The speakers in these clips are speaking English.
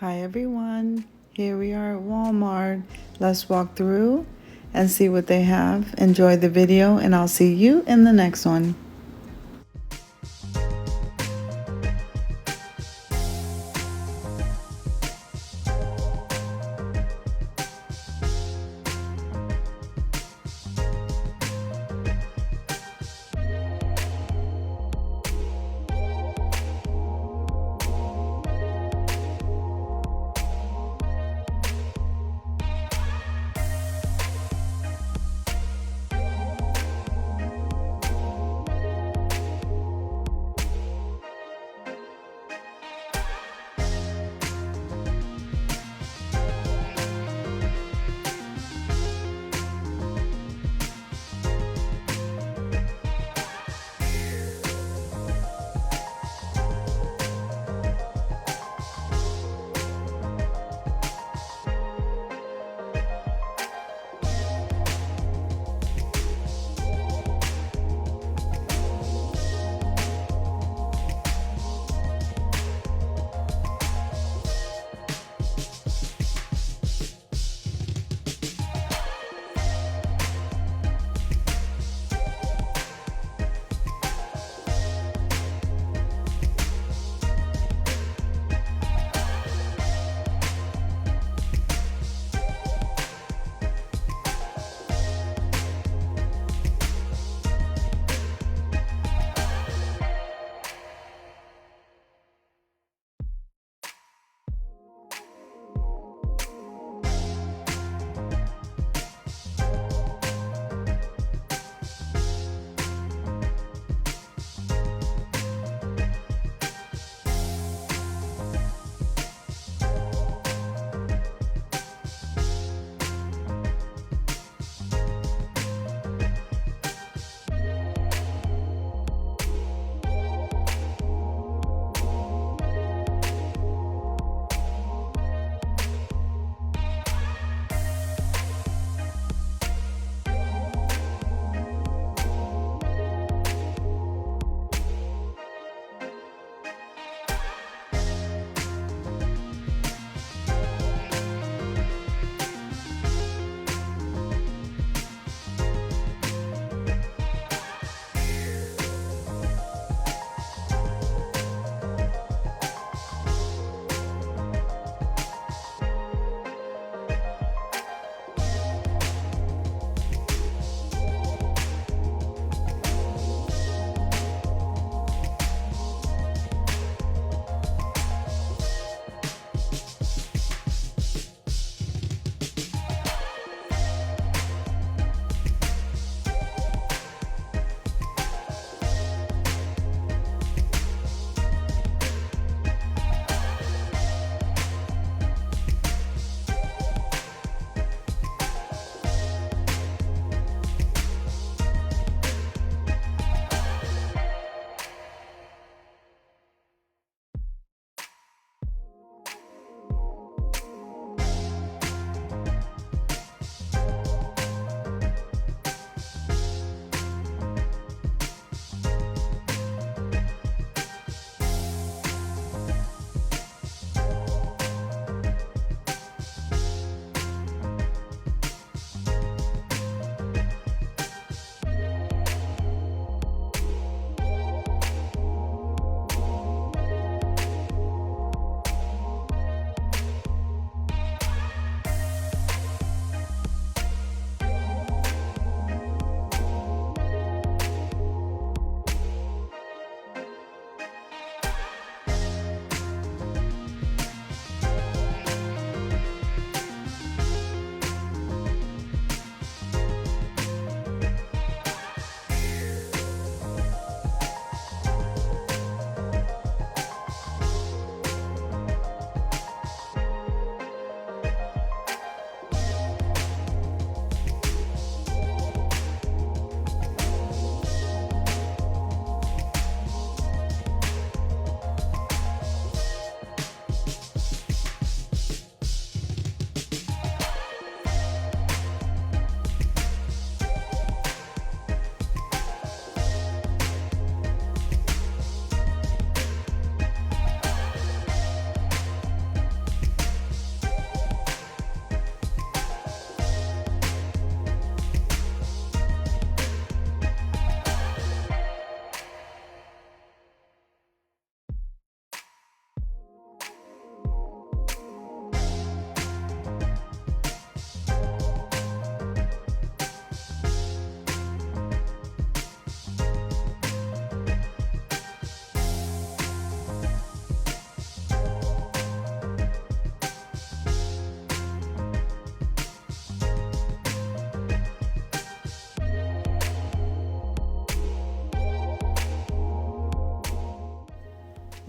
Hi everyone, here we are at Walmart. Let's walk through and see what they have. Enjoy the video and I'll see you in the next one.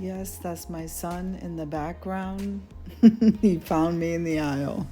Yes, that's my son in the background. He found me in the aisle.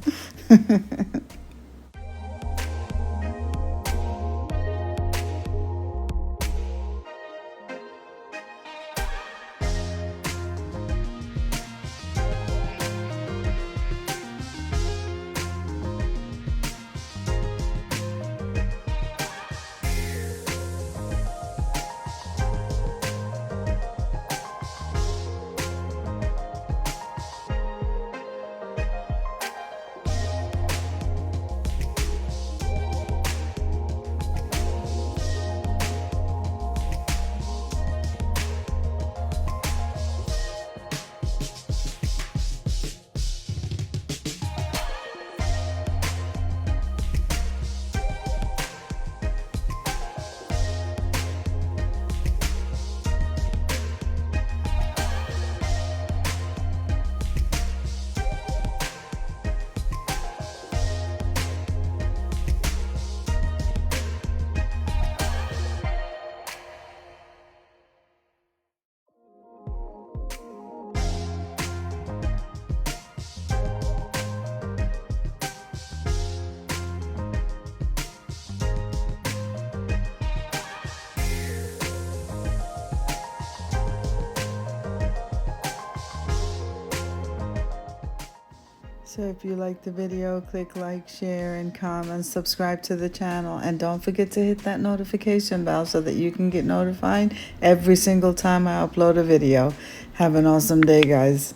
So if you like the video, click like, share, and comment, subscribe to the channel, and don't forget to hit that notification bell so that you can get notified every single time I upload a video. Have an awesome day, guys.